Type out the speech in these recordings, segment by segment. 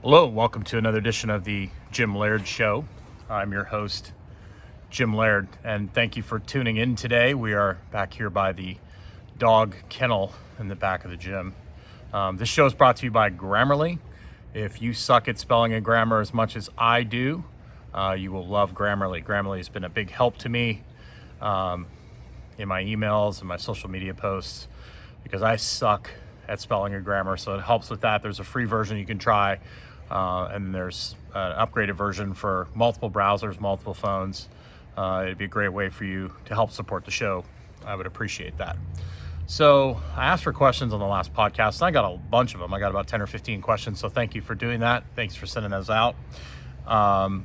Hello, welcome to another edition of the Gym Laird Show. I'm your host, Jim Laird, and thank you for tuning in today. We are back here by the dog kennel in the back of the gym. This show is brought to you by Grammarly. If you suck at spelling and grammar as much as I do, you will love Grammarly. Grammarly has been a big help to me in my emails and my social media posts because I suck at spelling and grammar, so it helps with that. There's a free version you can try. And there's an upgraded version for multiple browsers, multiple phones. It'd be a great way for you to help support the show. I would appreciate that. So I asked for questions on the last podcast, and I got a bunch of them. I got about 10 or 15 questions, so thank you for doing that. Thanks for sending those out. One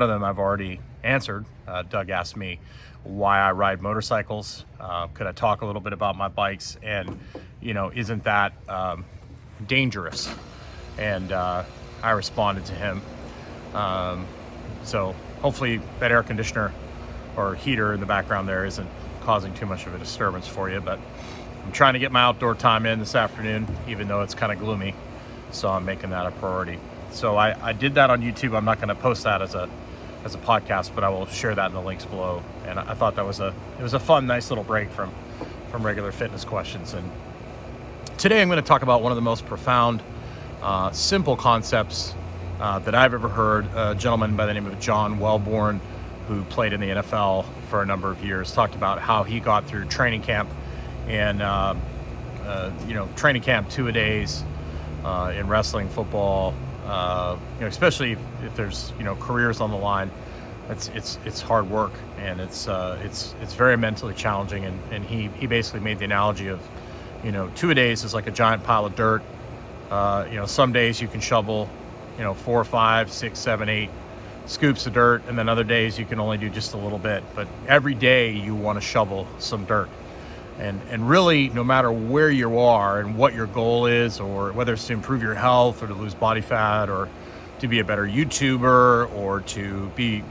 of them I've already answered. Doug asked me why I ride motorcycles. Could I talk a little bit about my bikes? And, isn't that dangerous? And I responded to him. So hopefully that air conditioner or heater in the background there isn't causing too much of a disturbance for you, but I'm trying to get my outdoor time in this afternoon, even though it's kind of gloomy. So I'm making that a priority. So I did that on YouTube. I'm not going to post that as a podcast, but I will share that in the links below. And I thought it was a fun, nice little break from regular fitness questions. And today I'm going to talk about one of the most profound simple concepts that I've ever heard. A gentleman by the name of John Welbourn, who played in the NFL for a number of years, talked about how he got through training camp and training camp 2-a-days in wrestling, football, especially if there's careers on the line. It's hard work, and it's very mentally challenging. And he basically made the analogy of 2-a-days is like a giant pile of dirt. Some days you can shovel, 4, 5, 6, 7, 8 scoops of dirt, and then other days you can only do just a little bit. But every day you want to shovel some dirt. And really, no matter where you are and what your goal is, or whether it's to improve your health or to lose body fat or to be a better YouTuber or to be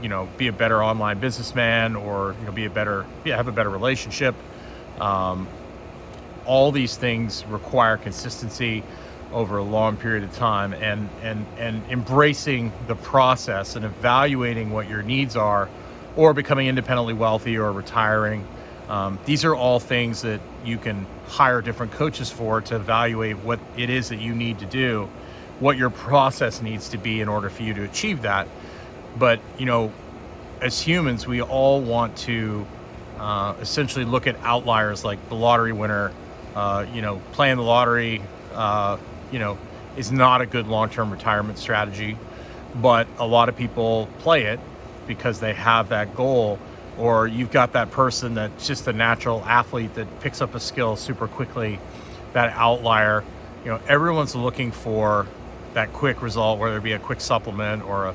a better online businessman or have a better relationship, all these things require consistency over a long period of time, and embracing the process and evaluating what your needs are, or becoming independently wealthy or retiring. These are all things that you can hire different coaches for to evaluate what it is that you need to do, what your process needs to be in order for you to achieve that. But, as humans, we all want to essentially look at outliers like the lottery winner. Playing the lottery, is not a good long-term retirement strategy, but a lot of people play it because they have that goal. Or you've got that person that's just a natural athlete that picks up a skill super quickly, that outlier. Everyone's looking for that quick result, whether it be a quick supplement or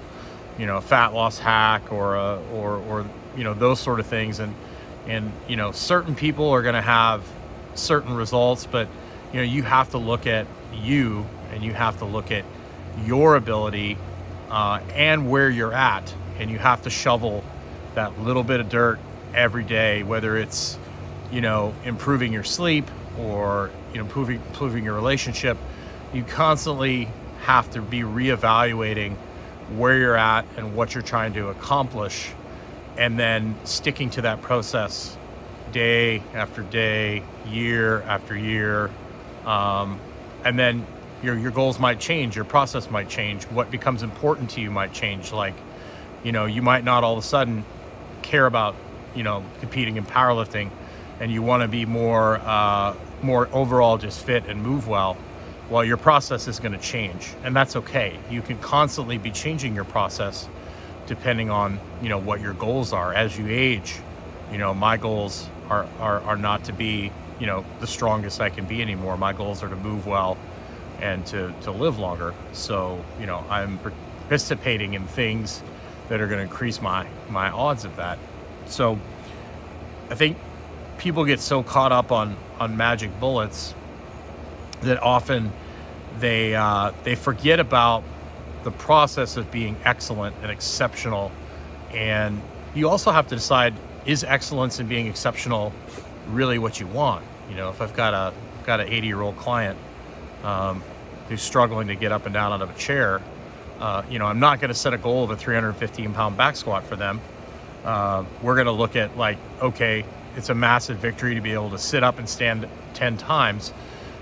a fat loss hack or those sort of things. And certain people are going to have certain results, but you have to look at you, and you have to look at your ability and where you're at, and you have to shovel that little bit of dirt every day, whether it's improving your sleep or improving your relationship. You constantly have to be reevaluating where you're at and what you're trying to accomplish, and then sticking to that process day after day, year after year. And then your goals might change, your process might change, what becomes important to you might change. Like, you might not all of a sudden care about, competing in powerlifting, and you want to be more overall just fit and move well. Well, your process is going to change, and that's okay. You can constantly be changing your process depending on, what your goals are. As you age, my goals are not to be, the strongest I can be anymore. My goals are to move well and to live longer. So, I'm participating in things that are going to increase my odds of that. So I think people get so caught up on magic bullets that often they forget about the process of being excellent and exceptional. And you also have to decide, is excellence and being exceptional really what you want? If I've got an 80-year-old client, who's struggling to get up and down out of a chair, I'm not going to set a goal of a 315-pound back squat for them. We're going to look at like, okay, it's a massive victory to be able to sit up and stand 10 times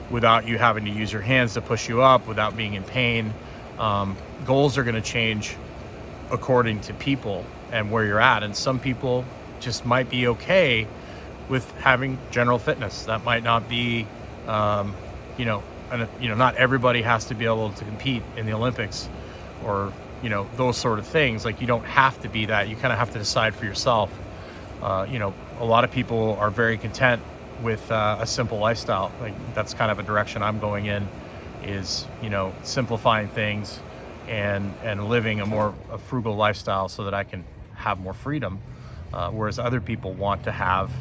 without you having to use your hands to push you up, without being in pain. Goals are going to change according to people and where you're at. And some people just might be okay with having general fitness. That might not be, not everybody has to be able to compete in the Olympics or, those sort of things. Like, you don't have to be that. You kind of have to decide for yourself. A lot of people are very content with a simple lifestyle. Like, that's kind of a direction I'm going in, is, simplifying things and living a frugal lifestyle so that I can have more freedom. Whereas other people want to have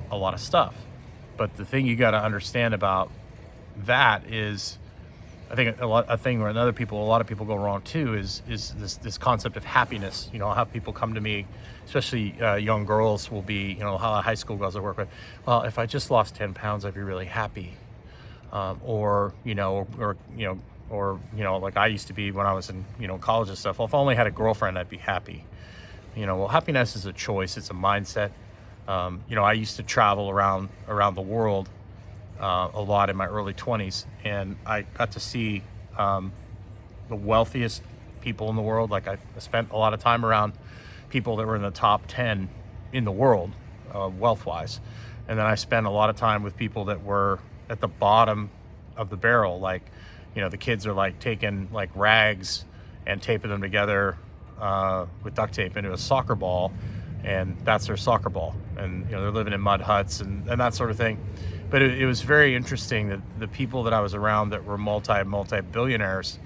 a lot of stuff. But the thing you got to understand about that is, I think a lot of people go wrong too, is this concept of happiness. I'll have people come to me, especially young girls will be, high school girls I work with. Well, if I just lost 10 pounds, I'd be really happy. Or like I used to be when I was in, college and stuff. Well, if I only had a girlfriend, I'd be happy. Well, happiness is a choice. It's a mindset. I used to travel around the world a lot in my early 20s, and I got to see the wealthiest people in the world. Like, I spent a lot of time around people that were in the top 10 in the world, wealth-wise. And then I spent a lot of time with people that were at the bottom of the barrel. Like, the kids are like taking like rags and taping them together with duct tape into a soccer ball, and that's their soccer ball. And they're living in mud huts and that sort of thing. But it was very interesting that the people that I was around that were multi-billionaires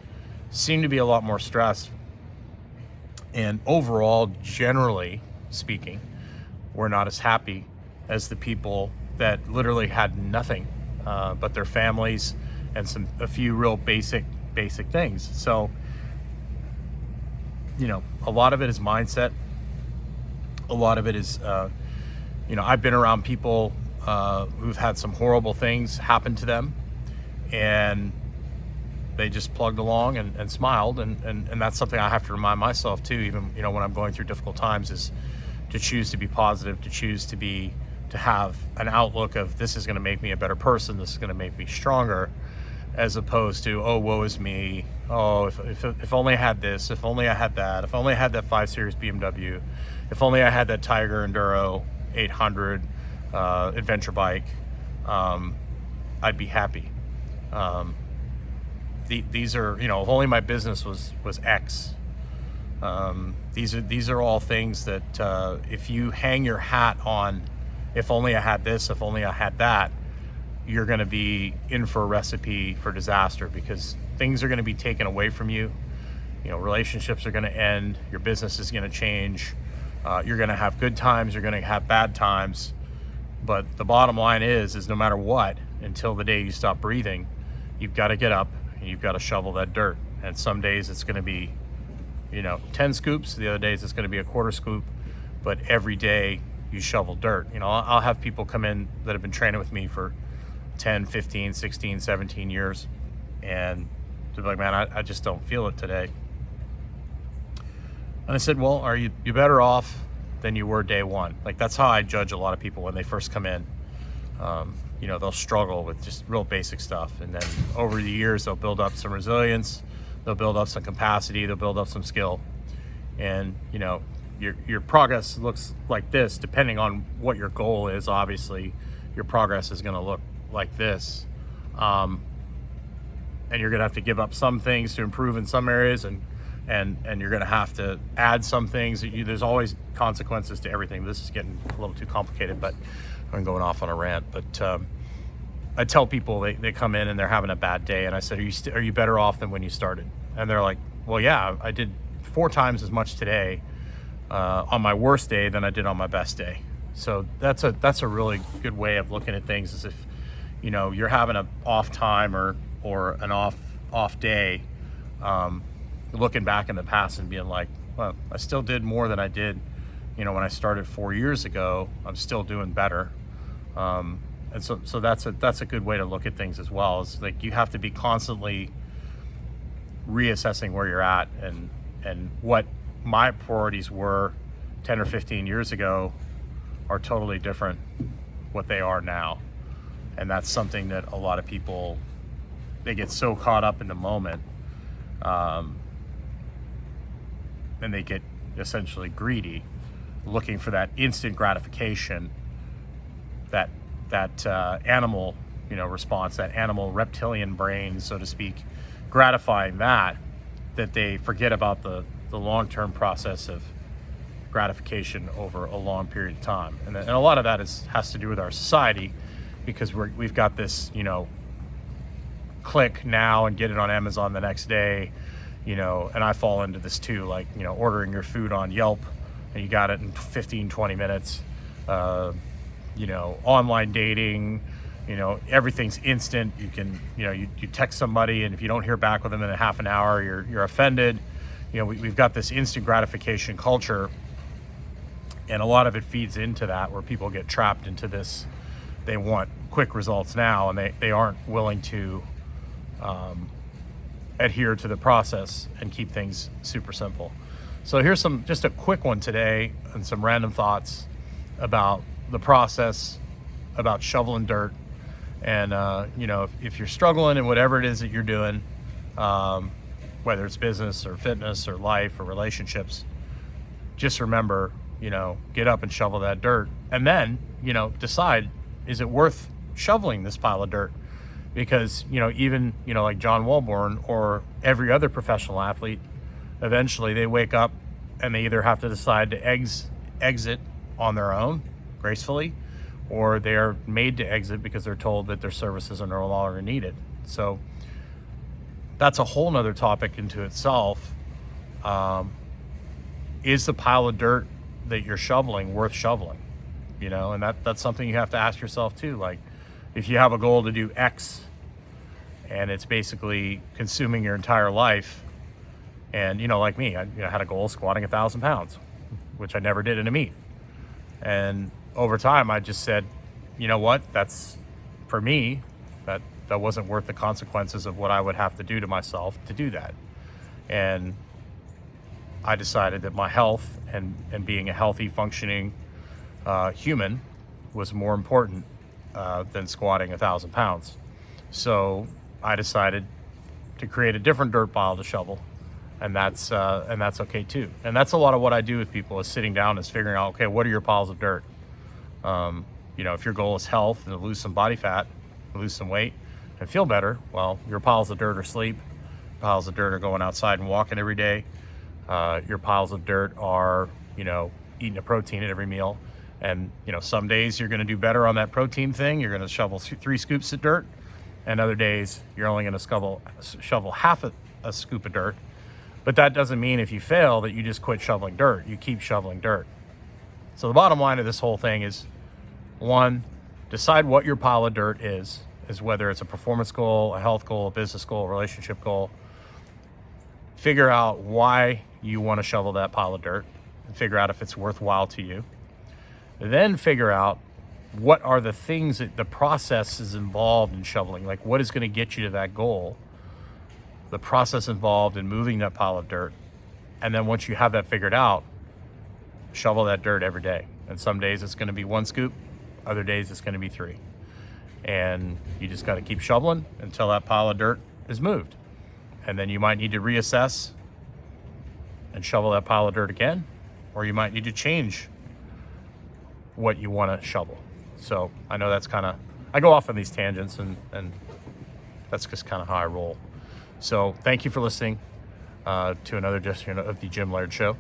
seemed to be a lot more stressed, and overall, generally speaking, were not as happy as the people that literally had nothing but their families and a few real basic things. So, a lot of it is mindset. A lot of it is, I've been around people who've had some horrible things happen to them, and they just plugged along and smiled. And that's something I have to remind myself too, even, when I'm going through difficult times, is to choose to be positive, to choose to have an outlook of, this is going to make me a better person. This is going to make me stronger, as opposed to, oh, woe is me. Oh, if only I had this, if only I had that, if only I had that 5 Series BMW, if only I had that Tiger Enduro 800 adventure bike, I'd be happy. These are, if only my business was X. These are all things that if you hang your hat on, if only I had this, if only I had that, you're going to be in for a recipe for disaster, because things are going to be taken away from you. Relationships are going to end. Your business is going to change. You're going to have good times. You're going to have bad times. But the bottom line is no matter what, until the day you stop breathing, you've got to get up and you've got to shovel that dirt. And some days it's going to be, 10 scoops. The other days it's going to be a quarter scoop. But every day you shovel dirt. I'll have people come in that have been training with me for 10, 15, 16, 17 years. And they're like, man, I just don't feel it today. And I said, well, are you better off than you were day one? Like, that's how I judge a lot of people when they first come in. They'll struggle with just real basic stuff. And then over the years, they'll build up some resilience. They'll build up some capacity. They'll build up some skill. And, your progress looks like this, depending on what your goal is. Obviously, your progress is going to look like this. And you're going to have to give up some things to improve in some areas, and you're going to have to add some things. There's always consequences to everything. This is getting a little too complicated, but I'm going off on a rant. But I tell people, they come in and they're having a bad day, and I said, are you better off than when you started? And they're like, well, yeah, I did 4 times as much today on my worst day than I did on my best day. So that's a really good way of looking at things, is if you're having an off time or an off day, looking back in the past and being like, well, I still did more than I did, when I started 4 years ago. I'm still doing better. And so that's a good way to look at things as well. It's like, you have to be constantly reassessing where you're at, and what my priorities were 10 or 15 years ago are totally different what they are now. And that's something that a lot of people, they get so caught up in the moment, and they get essentially greedy, looking for that instant gratification, that animal, response, that animal reptilian brain, so to speak, gratifying that they forget about the long-term process of gratification over a long period of time. And a lot of that has to do with our society, because we've got this, click now and get it on Amazon the next day, and I fall into this too, like, ordering your food on Yelp and you got it in 15, 20 minutes, online dating, everything's instant. You can, you text somebody, and if you don't hear back with them in a half an hour, you're offended. We've got this instant gratification culture, and a lot of it feeds into that, where people get trapped into this. They want quick results now, and they aren't willing to adhere to the process and keep things super simple. So here's just a quick one today, and some random thoughts about the process, about shoveling dirt. And if you're struggling in whatever it is that you're doing, whether it's business or fitness or life or relationships, just remember, get up and shovel that dirt, and then, decide, is it worth shoveling this pile of dirt? Because, even, like John Welbourn or every other professional athlete, eventually they wake up and they either have to decide to exit on their own gracefully, or they are made to exit because they're told that their services are no longer needed. So that's a whole nother topic into itself. Is the pile of dirt that you're shoveling worth shoveling? And that's something you have to ask yourself too. Like, if you have a goal to do X and it's basically consuming your entire life, and like me, I had a goal of squatting 1,000 pounds, which I never did in a meet. And over time, I just said, what? That's, for me, that wasn't worth the consequences of what I would have to do to myself to do that. And I decided that my health and being a healthy, functioning human was more important than squatting 1,000 pounds. So I decided to create a different dirt pile to shovel, and that's okay too. And that's a lot of what I do with people, is sitting down, is figuring out, okay, what are your piles of dirt? If your goal is health and to lose some body fat, lose some weight, and feel better, well, your piles of dirt are sleep. Piles of dirt are going outside and walking every day. Your piles of dirt are, eating a protein at every meal. And, some days you're going to do better on that protein thing. You're going to shovel 3 scoops of dirt. And other days you're only going to shovel half a scoop of dirt. But that doesn't mean if you fail that you just quit shoveling dirt. You keep shoveling dirt. So the bottom line of this whole thing is, 1, decide what your pile of dirt is whether it's a performance goal, a health goal, a business goal, a relationship goal. Figure out why you want to shovel that pile of dirt, and figure out if it's worthwhile to you. Then figure out what are the things that the process is involved in shoveling, like what is going to get you to that goal, the process involved in moving that pile of dirt. And then once you have that figured out, shovel that dirt every day. And some days it's going to be 1 scoop, other days it's going to be 3. And you just got to keep shoveling until that pile of dirt is moved. And then you might need to reassess and shovel that pile of dirt again, or you might need to change what you want to shovel. So I know that's I go off on these tangents, and that's just kind of how I roll. So thank you for listening to another edition of the Gym Laird Show,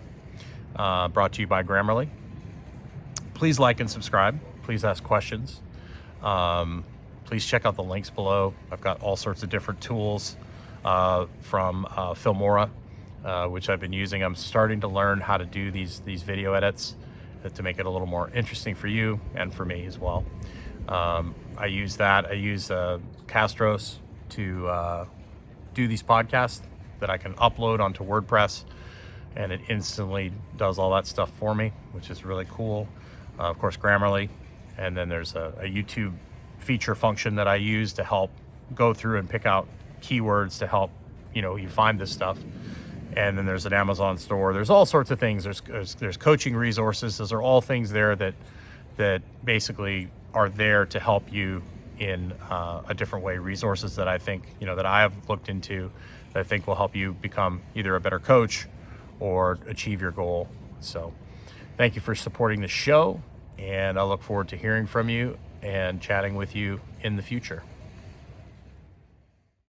brought to you by Grammarly. Please like and subscribe. Please ask questions. Please check out the links below. I've got all sorts of different tools from Filmora, which I've been using. I'm starting to learn how to do these video edits to make it a little more interesting for you and for me as well. I use that. I use Castros to do these podcasts that I can upload onto WordPress, and it instantly does all that stuff for me, which is really cool. Of course, Grammarly. And then there's a YouTube feature function that I use to help go through and pick out keywords to help, you find this stuff. And then there's an Amazon store. There's all sorts of things. There's coaching resources. Those are all things there that basically are there to help you in a different way. Resources that I think, that I have looked into, that I think will help you become either a better coach or achieve your goal. So thank you for supporting the show, and I look forward to hearing from you and chatting with you in the future.